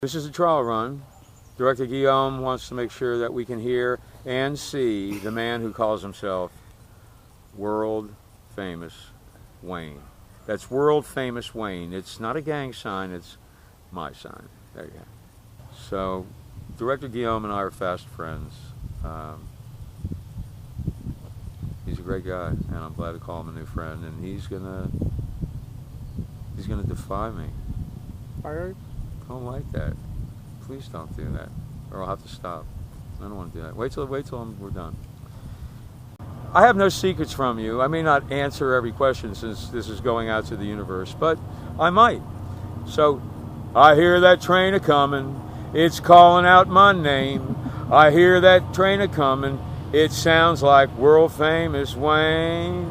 This is a trial run. Director Guillaume wants to make sure that we can hear and see the man who calls himself World Famous Wayne. That's World Famous Wayne. It's not a gang sign, it's my sign. There you go. So, Director Guillaume and I are fast friends. He's a great guy, and I'm glad to call him a new friend. And he's gonna defy me. Fired? I don't like that. Please don't do that, or I'll have to stop. I don't want to do that. Wait till we're done. I have no secrets from you. I may not answer every question since this is going out to the universe, but I might. So, I hear that train a-comin'. It's calling out my name. I hear that train a-comin'. It sounds like World Famous Wayne.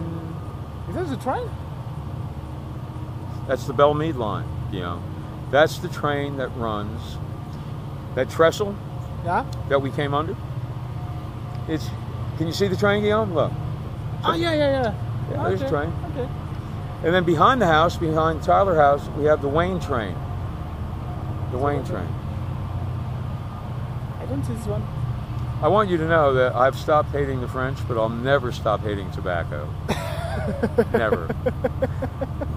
Is that the train? That's the Belle Meade line, Guillaume. That's the train that runs, that trestle that we came under. Can you see the train, Guillaume? Look. Oh, yeah. Yeah, there's okay. a train. Okay. And then behind the house, behind Tyler House, we have the Wayne train. The Wayne train. I don't see this one. I want you to know that I've stopped hating the French, but I'll never stop hating tobacco. Never.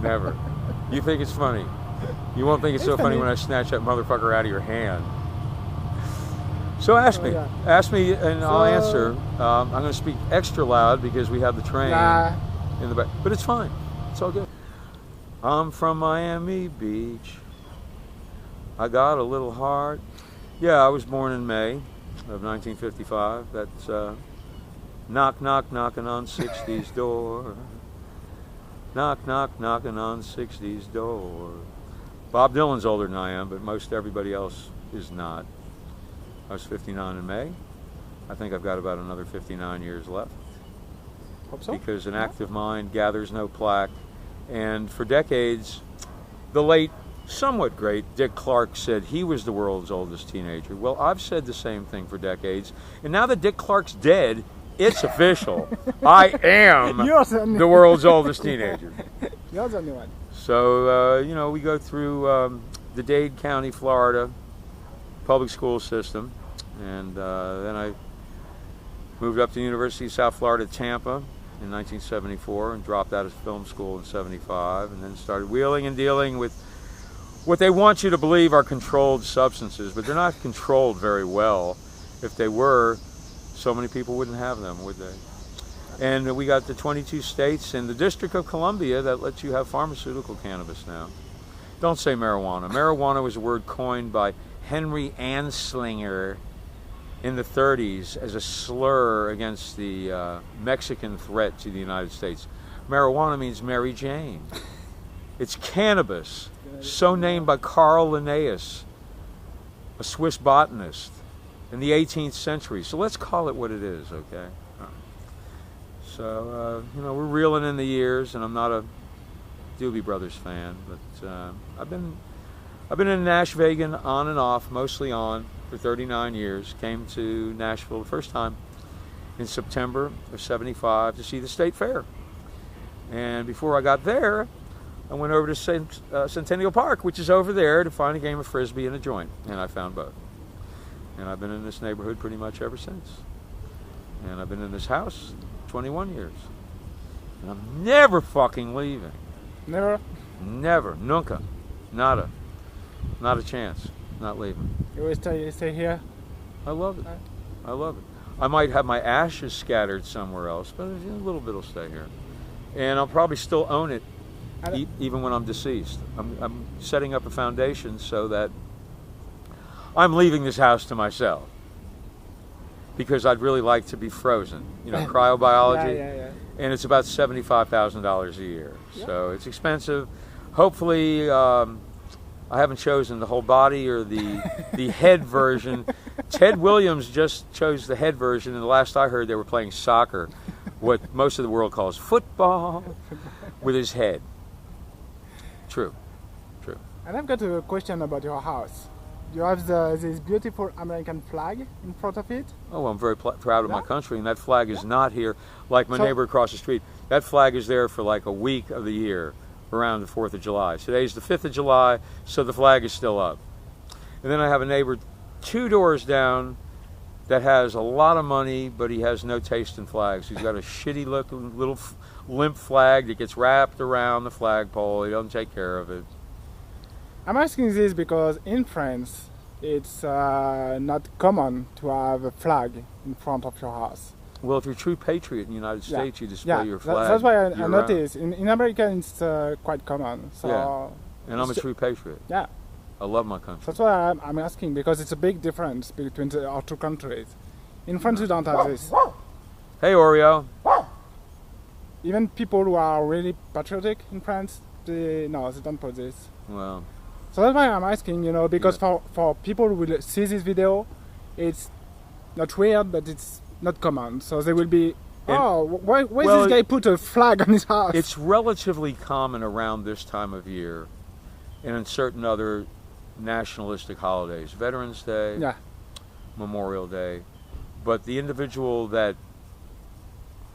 Never. You think it's funny. You won't think it's so funny when I snatch that motherfucker out of your hand. So ask me. Yeah. Ask me and I'll answer. I'm going to speak extra loud because we have the train in the back. But it's fine. It's all good. I'm from Miami Beach. I got a little heart. Yeah, I was born in May of 1955. That's knock, knock, knocking on 60's door. Knock, knock, knocking on 60's door. Bob Dylan's older than I am, but most everybody else is not. I was 59 in May. I think I've got about another 59 years left. Hope so. Because an active mind gathers no plaque. And for decades, the late, somewhat great Dick Clark said he was the world's oldest teenager. Well, I've said the same thing for decades. And now that Dick Clark's dead, it's official. I am the world's oldest teenager. You're the only one. So, we go through the Dade County, Florida public school system. And then I moved up to the University of South Florida, Tampa in 1974 and dropped out of film school in 75 and then started wheeling and dealing with what they want you to believe are controlled substances, but they're not controlled very well. If they were, so many people wouldn't have them, would they? And we got the 22 states and the District of Columbia that lets you have pharmaceutical cannabis now. Don't say marijuana. Marijuana was a word coined by Henry Anslinger in the 30s as a slur against the Mexican threat to the United States. Marijuana means Mary Jane. It's cannabis, so named by Carl Linnaeus, a Swiss botanist in the 18th century. So let's call it what it is, okay? So, we're reeling in the years, and I'm not a Doobie Brothers fan, but I've been in Nashville on and off, mostly on, for 39 years. Came to Nashville the first time in September of 75 to see the State Fair. And before I got there, I went over to Centennial Park, which is over there, to find a game of Frisbee and a joint. And I found both. And I've been in this neighborhood pretty much ever since. And I've been in this house 21 years. And I'm never fucking leaving. Never? Never. Nunca. Nada. Not a chance. Not leaving. You will stay here? I love it. I love it. I might have my ashes scattered somewhere else, but a little bit will stay here. And I'll probably still own it even when I'm deceased. I'm setting up a foundation so that I'm leaving this house to myself. Because I'd really like to be frozen. Cryobiology. Yeah. And it's about $75,000 a year. Yeah. So it's expensive. Hopefully, I haven't chosen the whole body or the head version. Ted Williams just chose the head version, and the last I heard they were playing soccer, what most of the world calls football, with his head. True. And I've got a question about your house. You have this beautiful American flag in front of it. Oh, I'm very proud of my country, and that flag is not here like my neighbor across the street. That flag is there for like a week of the year around the 4th of July. Today's the 5th of July, so the flag is still up. And then I have a neighbor 2 doors down that has a lot of money, but he has no taste in flags. He's got a shitty looking little limp flag that gets wrapped around the flagpole. He doesn't take care of it. I'm asking this because in France, it's not common to have a flag in front of your house. Well, if you're a true patriot in the United States, you display your That- flag. that's why I year noticed. In America, it's quite common. So round. And I'm a true patriot. yeah, I love my country. that's why I'm asking, because it's a big difference between our two countries. In France, you don't have this. Hey, OrEO. Even people who are really patriotic in France, they don't put this. Well, So that's why I'm asking, because Yeah. for people who will see this video, it's not weird, but it's not common. So they will be, why well, this guy put a flag on his house? it's relatively common around this time of year and in certain other nationalistic holidays. Veterans Day, Yeah. Memorial Day. But the individual that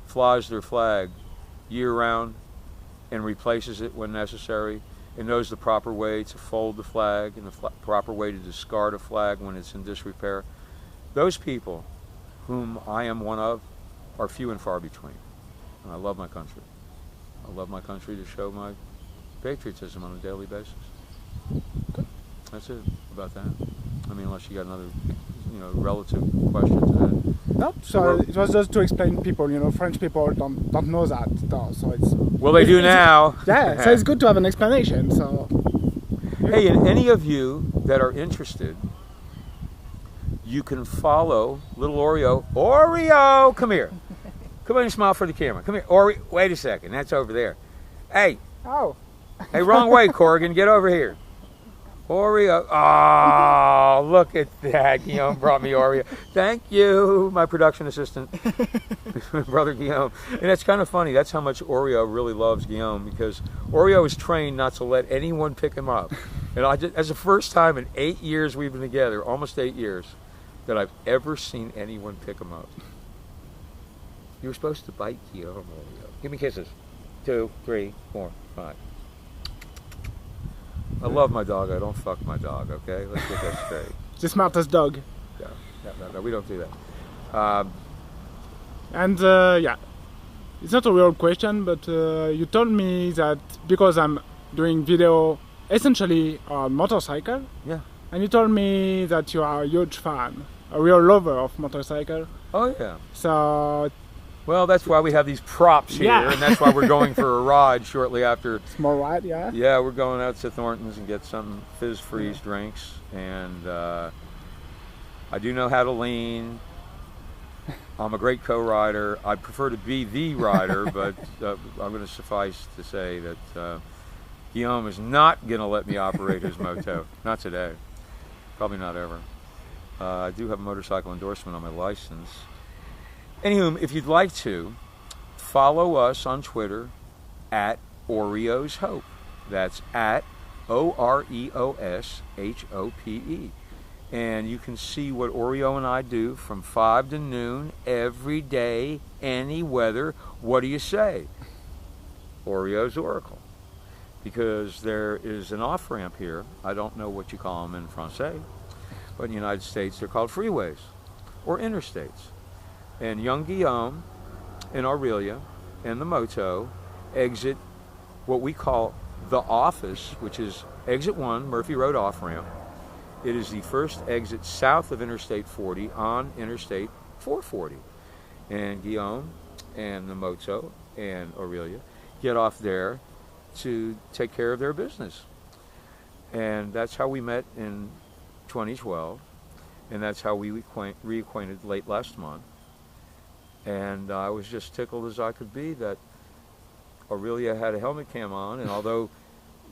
flies their flag year-round and replaces it when necessary and knows the proper way to fold the flag and the proper way to discard a flag when it's in disrepair, those people, whom I am one of, are few and far between. And I love my country. I love my country to show my patriotism on a daily basis. That's it about that. I mean, unless you got another, relative question to that. No, so it was just to explain people, French people don't know that, though, so it's... Well, they do now. Yeah, so it's good to have an explanation, so... Hey, and any of you that are interested, you can follow little OrEO. OrEO, come here. Come on and smile for the camera. Come here. OrEO, wait a second, that's over there. Hey, Oh, hey, wrong way, Corrigan, get over here. OrEO. Oh, look at that. Guillaume brought me OrEO. Thank you, my production assistant, brother Guillaume. And it's kind of funny. That's how much OrEO really loves Guillaume, because OrEO is trained not to let anyone pick him up. And that's the first time in 8 years we've been together, almost 8 years, that I've ever seen anyone pick him up. You were supposed to bite Guillaume, OrEO. Give me kisses. 2, 3, 4, 5. I love my dog. I don't fuck my dog, okay? Let's get that straight. the smartest dog. No, we don't do that. And it's not a real question, but you told me that because I'm doing video essentially on motorcycle, Yeah. and you told me that you are a huge fan, a real lover of motorcycle. Oh, yeah. So Well, that's why we have these props here, Yeah. and that's why we're going for a ride shortly after. small ride, yeah. Yeah, we're going out to Thornton's and get some Fizz Freeze drinks, and I do know how to lean. I'm a great co-rider. I prefer to be the rider, but I'm going to suffice to say that Guillaume is not going to let me operate his moto. Not today. Probably not ever. I do have a motorcycle endorsement on my license. Anywho, if you'd like to, follow us on Twitter at OrEO's Hope. That's at OrEOSHOPE. And you can see what OrEO and I do from 5 to noon every day, any weather. What do you say? OrEO's Oracle. Because there is an off-ramp here. I don't know what you call them in Francais, but in the United States they're called freeways or interstates. And young Guillaume and Aurelia and the moto exit what we call the office, which is exit 1, Murphy Road off-ramp. It is the first exit south of Interstate 40 on Interstate 440. And Guillaume and the moto and Aurelia get off there to take care of their business. And that's how we met in 2012. And that's how we reacquainted late last month. And I was just tickled as I could be that Aurelia had a helmet cam on, and although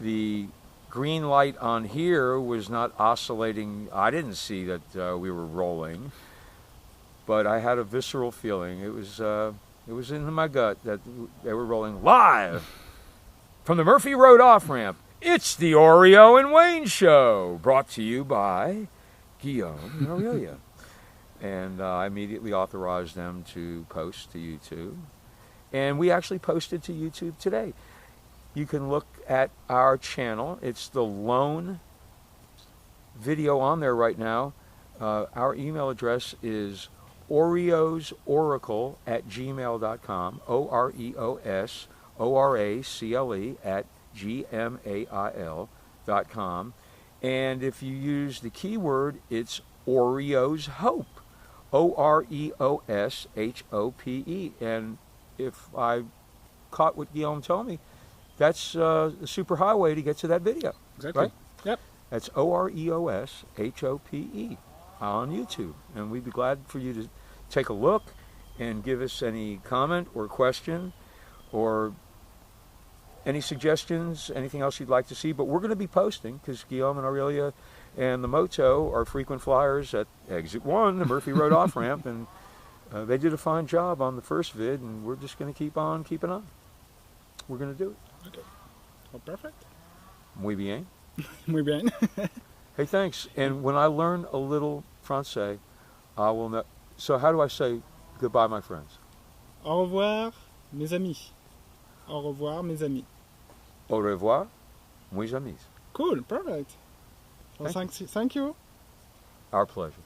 the green light on here was not oscillating, I didn't see that we were rolling, but I had a visceral feeling. It was in my gut that they were rolling live from the Murphy Road off-ramp. It's the OrEO and Wayne Show, brought to you by Guillaume and Aurelia. And I immediately authorized them to post to YouTube. And we actually posted to YouTube today. You can look at our channel. It's the Lone video on there right now. Our email address is oreosoracle@gmail.com, OREOSORACLE@gmail.com. And if you use the keyword, it's OreO's Hope, OREOSHOPE. And if I caught what Guillaume told me, that's the super highway to get to that video. Exactly. Right? Yep. That's OREOSHOPE on YouTube. And we'd be glad for you to take a look and give us any comment or question or any suggestions, anything else you'd like to see. But we're going to be posting, because Guillaume and Aurelia and the Moto are frequent flyers at Exit 1, the Murphy Road off-ramp, and they did a fine job on the first vid, and we're just going to keep on keeping on. We're going to do it. Okay. Oh, perfect. Muy bien. Muy bien. Hey, thanks. And when I learn a little Francais, I will know. So how do I say goodbye, my friends? Au revoir, mes amis. Au revoir, mes amis. Au revoir, mes amis. Cool, perfect. Well, thank you. Our pleasure.